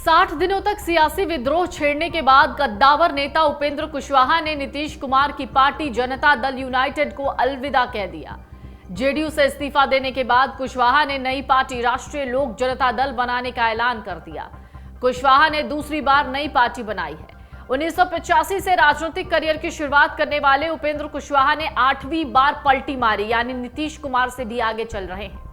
60 दिनों तक सियासी विद्रोह छेड़ने के बाद कद्दावर नेता उपेंद्र कुशवाहा ने नीतीश कुमार की पार्टी जनता दल यूनाइटेड को अलविदा कह दिया। जेडीयू से इस्तीफा देने के बाद कुशवाहा ने नई पार्टी राष्ट्रीय लोक जनता दल बनाने का ऐलान कर दिया। कुशवाहा ने दूसरी बार नई पार्टी बनाई है। 1985 से राजनीतिक करियर की शुरुआत करने वाले उपेंद्र कुशवाहा ने 8वीं बार पलटी मारी, यानी नीतीश कुमार से भी आगे चल रहे हैं।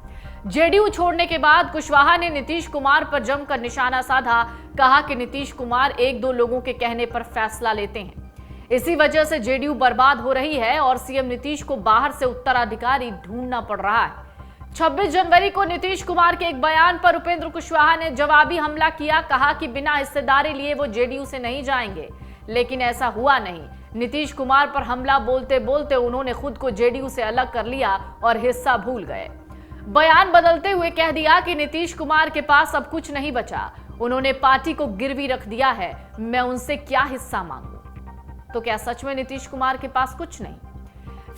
जेडीयू छोड़ने के बाद कुशवाहा ने नीतीश कुमार पर जमकर निशाना साधा, कहा कि नीतीश कुमार एक दो लोगों के कहने पर फैसला लेते हैं। इसी वजह से जेडीयू बर्बाद हो रही है और सीएम नीतीश को बाहर से उत्तराधिकारी ढूंढना पड़ रहा है। 26 जनवरी को नीतीश कुमार के एक बयान पर उपेंद्र कुशवाहा ने जवाबी हमला किया, कहा कि बिना हिस्सेदारी लिए वो जेडीयू से नहीं जाएंगे, लेकिन ऐसा हुआ नहीं। नीतीश कुमार पर हमला बोलते बोलते उन्होंने खुद को जेडीयू से अलग कर लिया और हिस्सा भूल गए। बयान बदलते हुए कह दिया कि नीतीश कुमार के पास अब कुछ नहीं बचा, उन्होंने पार्टी को गिरवी रख दिया है, मैं उनसे क्या हिस्सा मांगू। तो क्या सच में नीतीश कुमार के पास कुछ नहीं?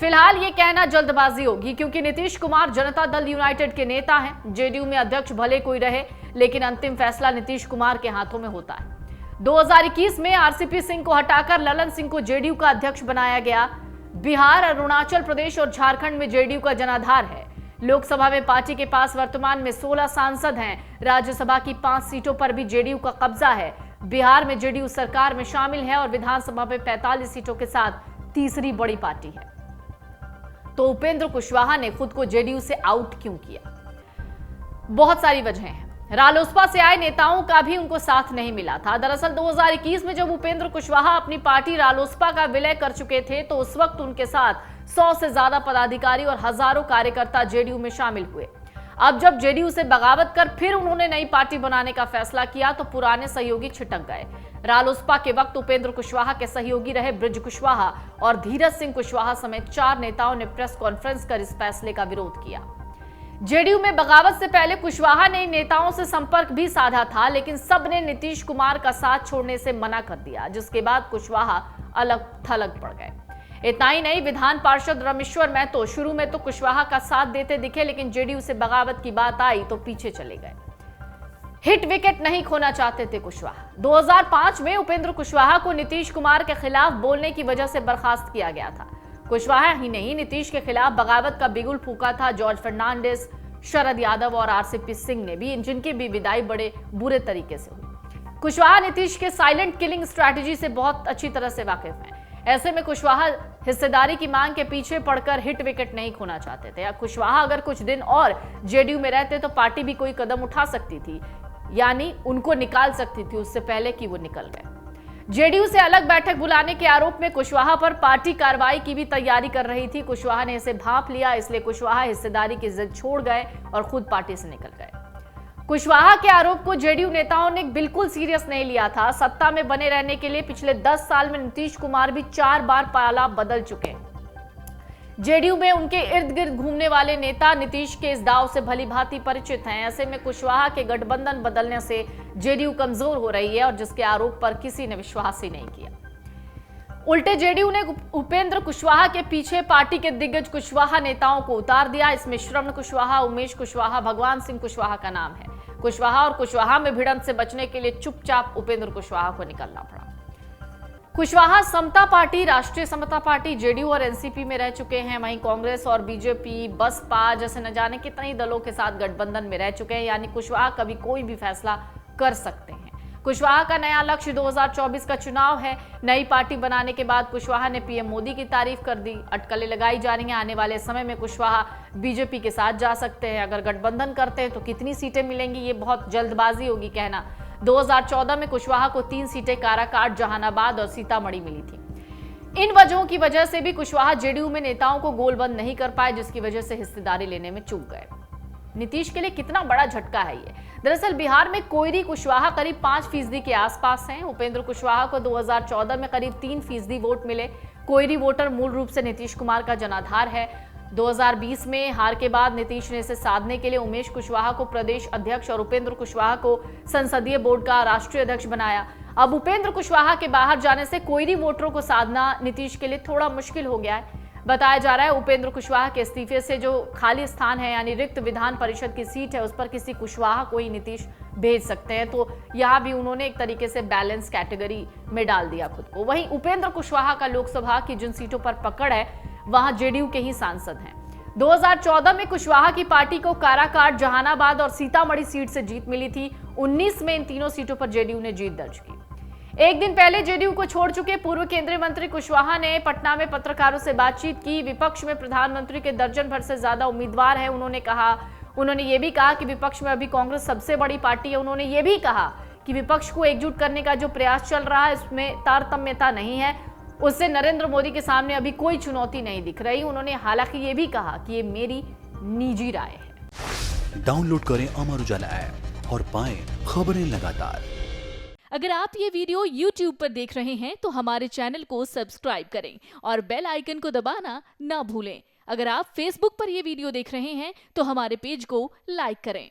फिलहाल ये कहना जल्दबाजी होगी, क्योंकि नीतीश कुमार जनता दल यूनाइटेड के नेता हैं। जेडीयू में अध्यक्ष भले कोई रहे, लेकिन अंतिम फैसला नीतीश कुमार के हाथों में होता है। 2021 में आरसीपी सिंह को हटाकर ललन सिंह को जेडीयू का अध्यक्ष बनाया गया। बिहार, अरुणाचल प्रदेश और झारखंड में जेडीयू का जनाधार है। लोकसभा में पार्टी के पास वर्तमान में 16 सांसद हैं। राज्यसभा की 5 सीटों पर भी जेडीयू का कब्जा है। बिहार में जेडीयू सरकार में शामिल है और विधानसभा में 45 सीटों के साथ तीसरी बड़ी पार्टी है। तो उपेंद्र कुशवाहा ने खुद को जेडीयू से आउट क्यों किया? बहुत सारी वजहें हैं। रालोसपा से आए नेताओं का भी उनको साथ नहीं मिला था। दरअसल 2021 में जब उपेंद्र कुशवाहा अपनी पार्टी रालोसपा का विलय कर चुके थे, तो उस वक्त उनके साथ 100 से ज्यादा पदाधिकारी और हजारों कार्यकर्ता जेडीयू में शामिल हुए। अब जब जेडीयू से बगावत कर फिर उन्होंने नई पार्टी बनाने का फैसला किया, तो पुराने सहयोगी छिटक गए। रालोसपा के वक्त उपेंद्र कुशवाहा के सहयोगी रहे बृज कुशवाहा और धीरज सिंह कुशवाहा समेत 4 नेताओं ने प्रेस कॉन्फ्रेंस कर इस फैसले का विरोध किया। जेडीयू में बगावत से पहले कुशवाहा ने नेताओं से संपर्क भी साधा था, लेकिन सबने नीतीश कुमार का साथ छोड़ने से मना कर दिया, जिसके बाद कुशवाहा अलग थलग पड़ गए। इतना ही नहीं, विधान पार्षद रमेश्वर महतो शुरू में तो कुशवाहा का साथ देते दिखे, लेकिन जेडीयू से बगावत की बात आई तो पीछे चले गए। हिट विकेट नहीं खोना चाहते थे कुशवाहा। 2005 में उपेंद्र कुशवाहा को नीतीश कुमार के खिलाफ बोलने की वजह से बर्खास्त किया गया था। कुशवाहा ही नहीं, नीतीश के खिलाफ बगावत का बिगुल फूका था जॉर्ज फर्नांडिस, शरद यादव और आरसीपी सिंह ने भी, जिनकी भी विदाई बड़े बुरे तरीके से हुई। कुशवाहा नीतीश के साइलेंट किलिंग स्ट्रैटेजी से बहुत अच्छी तरह से वाकिफ हैं। ऐसे में कुशवाहा हिस्सेदारी की मांग के पीछे पड़कर हिट विकेट नहीं खोना चाहते थे। कुशवाहा अगर कुछ दिन और जेडीयू में रहते तो पार्टी भी कोई कदम उठा सकती थी, यानी उनको निकाल सकती थी उससे पहले कि वो निकल गए। जेडीयू से अलग बैठक बुलाने के आरोप में कुशवाहा पर पार्टी कार्रवाई की भी तैयारी कर रही थी। कुशवाहा ने इसे भांप लिया, इसलिए कुशवाहा हिस्सेदारी की जिद छोड़ गए और खुद पार्टी से निकल गए। कुशवाहा के आरोप को जेडीयू नेताओं ने बिल्कुल सीरियस नहीं लिया था। सत्ता में बने रहने के लिए पिछले 10 साल में नीतीश कुमार भी 4 बार पाला बदल चुके। जेडीयू में उनके इर्द गिर्द घूमने वाले नेता नीतीश के इस दाव से भली भांति परिचित हैं। ऐसे में कुशवाहा के गठबंधन बदलने से जेडीयू कमजोर हो रही है और जिसके आरोप पर किसी ने विश्वास ही नहीं किया। उल्टे जेडीयू ने उपेंद्र कुशवाहा के पीछे पार्टी के दिग्गज कुशवाहा नेताओं को उतार दिया। इसमें श्रवण कुशवाहा, उमेश कुशवाहा, भगवान सिंह कुशवाहा का नाम है। कुशवाहा और कुशवाहा में भिड़ंत से बचने के लिए चुपचाप उपेंद्र कुशवाहा को निकलना पड़ा। कुशवाहा समता पार्टी, राष्ट्रीय समता पार्टी, जेडीयू और एनसीपी में रह चुके हैं। वहीं कांग्रेस और बीजेपी, बसपा जैसे न जाने कितने दलों के साथ गठबंधन में रह चुके हैं, यानी कुशवाहा कभी कोई भी फैसला कर सकते हैं। कुशवाहा का नया लक्ष्य 2024 का चुनाव है। नई पार्टी बनाने के बाद कुशवाहा ने पीएम मोदी की तारीफ कर दी। अटकलें लगाई जा रही हैं। आने वाले समय में कुशवाहा बीजेपी के साथ जा सकते हैं। अगर गठबंधन करते हैं तो कितनी सीटें मिलेंगी, ये बहुत जल्दबाजी होगी कहना। 2014 में कुशवाहा को 3 सीटें काराकाट, जहानाबाद और सीतामढ़ी मिली थी। इन वजहों की वजह से भी कुशवाहा जेडीयू में नेताओं को गोलबंद नहीं कर पाए, जिसकी वजह से हिस्सेदारी लेने में चूक गए। नीतीश के लिए कितना बड़ा झटका है ये। दरअसल बिहार में कोयरी कुशवाहा करीब 5% के आसपास हैं। उपेंद्र कुशवाहा को 2014 में करीब 3% वोट मिले। कोयरी वोटर मूल रूप से नीतीश कुमार का जनाधार है। 2020 में हार के बाद नीतीश ने इसे साधने के लिए उमेश कुशवाहा को प्रदेश अध्यक्ष और उपेंद्र कुशवाहा को संसदीय बोर्ड का राष्ट्रीय अध्यक्ष बनाया। अब उपेंद्र कुशवाहा के बाहर जाने से कोयरी वोटरों को साधना नीतीश के लिए थोड़ा मुश्किल हो गया है। बताया जा रहा है उपेंद्र कुशवाहा के इस्तीफे से जो खाली स्थान है, यानी रिक्त विधान परिषद की सीट है, उस पर किसी कुशवाहा को ही नीतीश भेज सकते हैं। तो यहाँ भी उन्होंने एक तरीके से बैलेंस कैटेगरी में डाल दिया खुद को। वहीं उपेंद्र कुशवाहा का लोकसभा की जिन सीटों पर पकड़ है वहां जेडीयू के ही सांसद हैं। 2014 में कुशवाहा की पार्टी को काराकाट, जहानाबाद और सीतामढ़ी सीट से जीत मिली थी। 19 में इन तीनों सीटों पर जेडीयू ने जीत दर्ज की। एक दिन पहले जेडीयू को छोड़ चुके पूर्व केंद्रीय मंत्री कुशवाहा ने पटना में पत्रकारों से बातचीत की। विपक्ष में प्रधानमंत्री के दर्जन भर से ज्यादा उम्मीदवार हैं, उन्होंने ये भी कहा कि विपक्ष में अभी कांग्रेस सबसे बड़ी पार्टी है। उन्होंने ये भी कहा कि विपक्ष को एकजुट करने का जो प्रयास चल रहा है इसमें तारतम्यता नहीं है, उससे नरेंद्र मोदी के सामने अभी कोई चुनौती नहीं दिख रही। उन्होंने हालांकि ये भी कहा कि ये मेरी निजी राय है। डाउनलोड करें अमर उजाला ऐप और पाएं खबरें लगातार। अगर आप ये वीडियो YouTube पर देख रहे हैं तो हमारे चैनल को सब्सक्राइब करें और बेल आइकन को दबाना ना भूलें। अगर आप Facebook पर ये वीडियो देख रहे हैं तो हमारे पेज को लाइक करें।